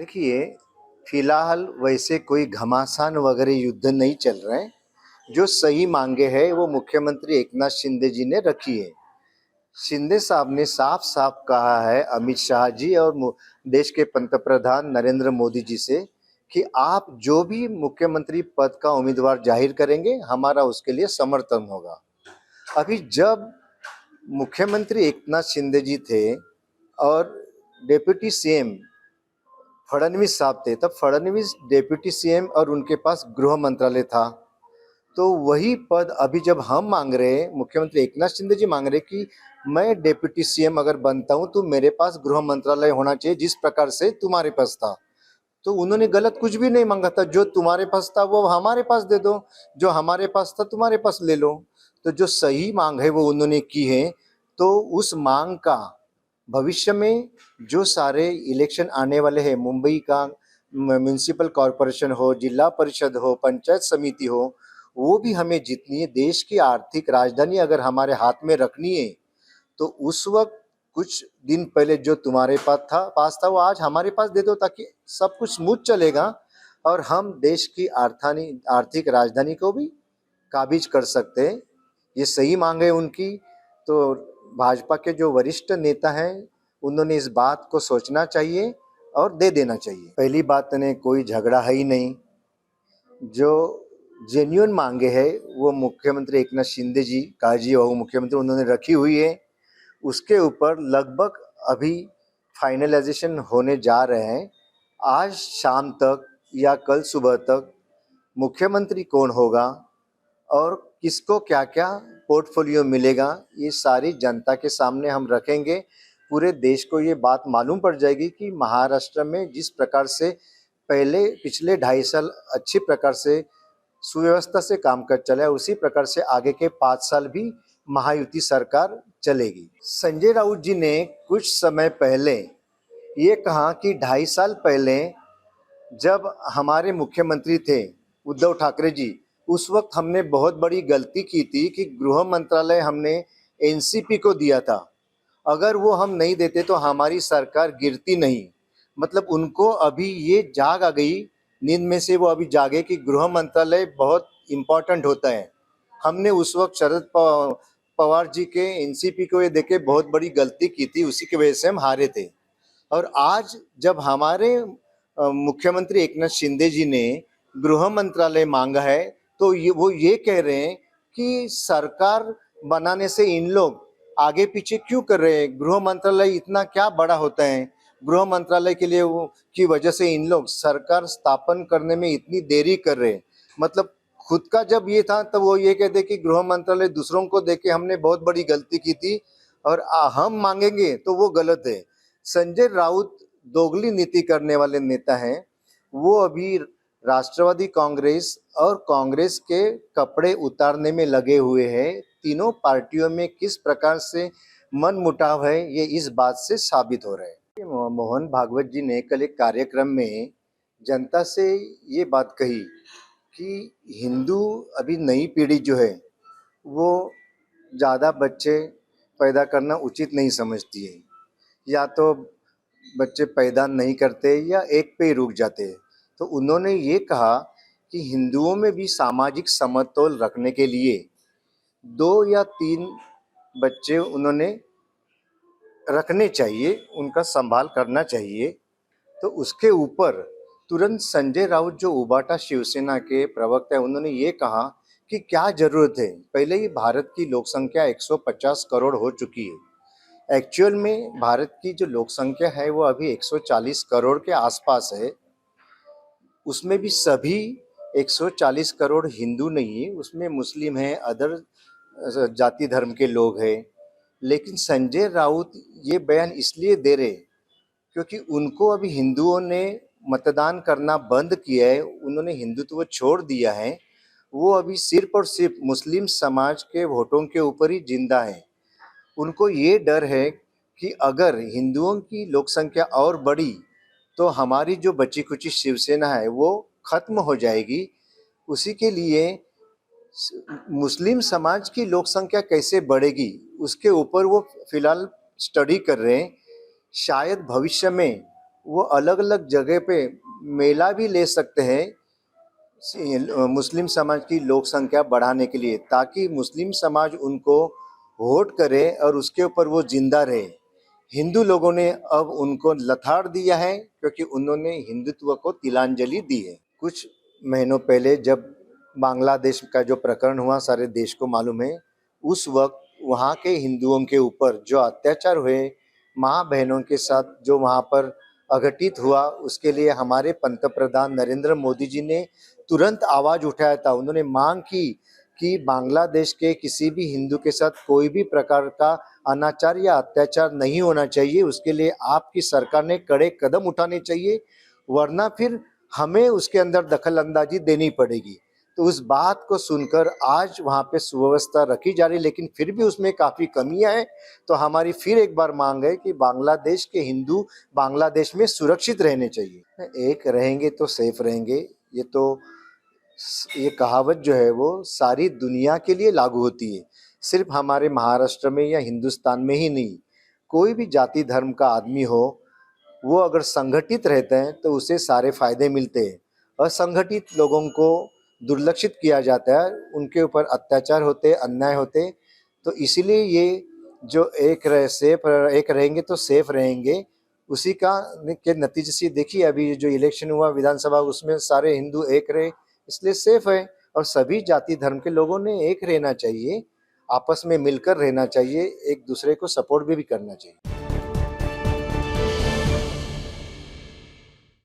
देखिए, फिलहाल वैसे कोई घमासान वगैरह युद्ध नहीं चल रहे हैं। जो सही मांगे हैं वो मुख्यमंत्री एकनाथ शिंदे जी ने रखी है। शिंदे साहब ने साफ-साफ कहा है अमित शाह जी और देश के पंतप्रधान नरेंद्र मोदी जी से कि आप जो भी मुख्यमंत्री पद का उम्मीदवार जाहिर करेंगे, हमारा उसके लिए समर्थन होगा। अभी जब मुख्यमंत्री एकनाथ शिंदे जी थे और डिप्टी सीएम फडणवीस साहब थे, तब फडणवीस डिप्टी सीएम और उनके पास गृह मंत्रालय था। तो वही पद अभी जब हम मांग रहे हैं, मुख्यमंत्री एकनाथ शिंदे जी मांग रहे हैं कि मैं डिप्टी सीएम अगर बनता हूं तो मेरे पास गृह मंत्रालय होना चाहिए जिस प्रकार से तुम्हारे पास था। तो उन्होंने गलत कुछ भी नहीं मांगा था। जो तुम्हारे पास था वो हमारे पास दे दो, जो हमारे पास था तुम्हारे पास ले लो। तो जो सही मांग है वो उन्होंने की है। तो उस मांग का भविष्य में जो सारे इलेक्शन आने वाले हैं, मुंबई का म्युनिसिपल कॉरपोरेशन हो, जिला परिषद हो, पंचायत समिति हो, वो भी हमें जीतनी है। देश की आर्थिक राजधानी अगर हमारे हाथ में रखनी है तो उस वक्त कुछ दिन पहले जो तुम्हारे पास था वो आज हमारे पास दे दो, ताकि सब कुछ स्मूथ चलेगा और हम देश की आर्थिक राजधानी को भी काबिज कर सकते हैं। ये सही मांग है उनकी। तो भाजपा के जो वरिष्ठ नेता हैं उन्होंने इस बात को सोचना चाहिए और दे देना चाहिए। पहली बात ने कोई झगड़ा है ही नहीं। जो जेन्युइन मांगे है वो मुख्यमंत्री एकनाथ शिंदे जी, काजी और मुख्यमंत्री उन्होंने रखी हुई है। उसके ऊपर लगभग अभी फाइनलाइजेशन होने जा रहे हैं। आज शाम तक या कल सुबह तक मुख्यमंत्री कौन होगा और किसको क्या-क्या पोर्टफोलियो मिलेगा, ये सारी जनता के सामने हम रखेंगे। पूरे देश को ये बात मालूम पड़ जाएगी कि महाराष्ट्र में जिस प्रकार से पहले पिछले 2.5 साल अच्छी प्रकार से सुव्यवस्था से काम कर चला है, उसी प्रकार से आगे के 5 साल भी महायुति सरकार चलेगी। संजय राउत जी ने कुछ समय पहले ये कहा कि 2.5 साल पहले जब हमारे मुख्यमंत्री थे उद्धव ठाकरे जी, उस वक्त हमने बहुत बड़ी गलती की थी कि गृह मंत्रालय हमने एनसीपी को दिया था। अगर वो हम नहीं देते तो हमारी सरकार गिरती नहीं। मतलब उनको अभी ये जाग आ गई, नींद में से वो अभी जागे कि गृह मंत्रालय बहुत इम्पोर्टेंट होता है। हमने उस वक्त शरद पवार जी के एनसीपी को ये देके बहुत बड़ी गलती की थी, उसी की वजह से हम हारे थे। और आज जब हमारे मुख्यमंत्री एकनाथ शिंदे जी ने गृह मंत्रालय मांगा है तो वो ये कह रहे हैं कि सरकार बनाने से इन लोग आगे पीछे क्यों कर रहे हैं, गृह मंत्रालय इतना क्या बड़ा होता है, गृह मंत्रालय के लिए वो की वजह से इन लोग सरकार स्थापन करने में इतनी देरी कर रहे हैं। मतलब खुद का जब ये था तब वो ये कहते कि गृह मंत्रालय दूसरों को देके हमने बहुत बड़ी गलती की थी और हम मांगेंगे तो वो गलत है। संजय राउत दोगली नीति करने वाले नेता हैं। वो अभी राष्ट्रवादी कांग्रेस और कांग्रेस के कपड़े उतारने में लगे हुए हैं। तीनों पार्टियों में किस प्रकार से मनमुटाव है ये इस बात से साबित हो रहा है। मोहन भागवत जी ने कल एक कार्यक्रम में जनता से ये बात कही कि हिंदू अभी नई पीढ़ी जो है वो ज़्यादा बच्चे पैदा करना उचित नहीं समझती है, या तो बच्चे पैदा नहीं करते या एक पे ही रुक जाते हैं। तो उन्होंने ये कहा कि हिंदुओं में भी सामाजिक समतोल रखने के लिए 2 या 3 बच्चे उन्होंने रखने चाहिए, उनका संभाल करना चाहिए। तो उसके ऊपर तुरंत संजय राउत जो उबाटा शिवसेना के प्रवक्ता है उन्होंने ये कहा कि क्या ज़रूरत है, पहले ही भारत की लोक संख्या 150 करोड़ हो चुकी है। एक्चुअल में भारत की जो लोक संख्या है वो अभी 140 करोड़ के आसपास है। उसमें भी सभी 140 करोड़ हिंदू नहीं है, उसमें मुस्लिम हैं, अदर जाति धर्म के लोग हैं। लेकिन संजय राउत ये बयान इसलिए दे रहे क्योंकि उनको अभी हिंदुओं ने मतदान करना बंद किया है, उन्होंने हिंदुत्व छोड़ दिया है। वो अभी सिर्फ और सिर्फ मुस्लिम समाज के वोटों के ऊपर ही जिंदा है। उनको ये डर है कि अगर हिंदुओं की लोक संख्या और बढ़ी तो हमारी जो बची खुची शिवसेना है वो खत्म हो जाएगी। उसी के लिए मुस्लिम समाज की लोक संख्या कैसे बढ़ेगी उसके ऊपर वो फिलहाल स्टडी कर रहे हैं। शायद भविष्य में वो अलग अलग जगह पे मेला भी ले सकते हैं मुस्लिम समाज की लोक संख्या बढ़ाने के लिए, ताकि मुस्लिम समाज उनको वोट करे और उसके ऊपर वो जिंदा रहे। हिंदू लोगों ने अब उनको लताड़ दिया है क्योंकि उन्होंने हिंदुत्व को तिलांजलि दी है। कुछ महीनों पहले जब बांग्लादेश का जो प्रकरण हुआ सारे देश को मालूम है, उस वक्त वहाँ के हिंदुओं के ऊपर जो अत्याचार हुए, माँ बहनों के साथ जो वहाँ पर अघटित हुआ, उसके लिए हमारे पंतप्रधान नरेंद्र मोदी जी ने तुरंत आवाज उठाया था। उन्होंने मांग की कि बांग्लादेश के किसी भी हिंदू के साथ कोई भी प्रकार का अनाचार या अत्याचार नहीं होना चाहिए। उसके लिए आपकी सरकार ने कड़े कदम उठाने चाहिए, वरना फिर हमें उसके अंदर दखल अंदाजी देनी पड़ेगी। तो उस बात को सुनकर आज वहाँ पे सुव्यवस्था रखी जा रही, लेकिन फिर भी उसमें काफ़ी कमियां हैं। तो हमारी फिर एक बार मांग है कि बांग्लादेश के हिंदू बांग्लादेश में सुरक्षित रहने चाहिए। एक रहेंगे तो सेफ रहेंगे, ये कहावत जो है वो सारी दुनिया के लिए लागू होती है, सिर्फ हमारे महाराष्ट्र में या हिंदुस्तान में ही नहीं। कोई भी जाति धर्म का आदमी हो, वो अगर संगठित रहते हैं तो उसे सारे फायदे मिलते हैं। असंगठित लोगों को दुर्लक्षित किया जाता है, उनके ऊपर अत्याचार होते, अन्याय होते। तो इसीलिए ये जो एक रहेंगे तो सेफ रहेंगे, उसी का के नतीजे से देखिए अभी जो इलेक्शन हुआ विधानसभा, उसमें सारे हिंदू एक रहे, इसलिए सेफ है। और सभी जाति धर्म के लोगों ने एक रहना चाहिए, आपस में मिलकर रहना चाहिए, एक दूसरे को सपोर्ट भी करना चाहिए।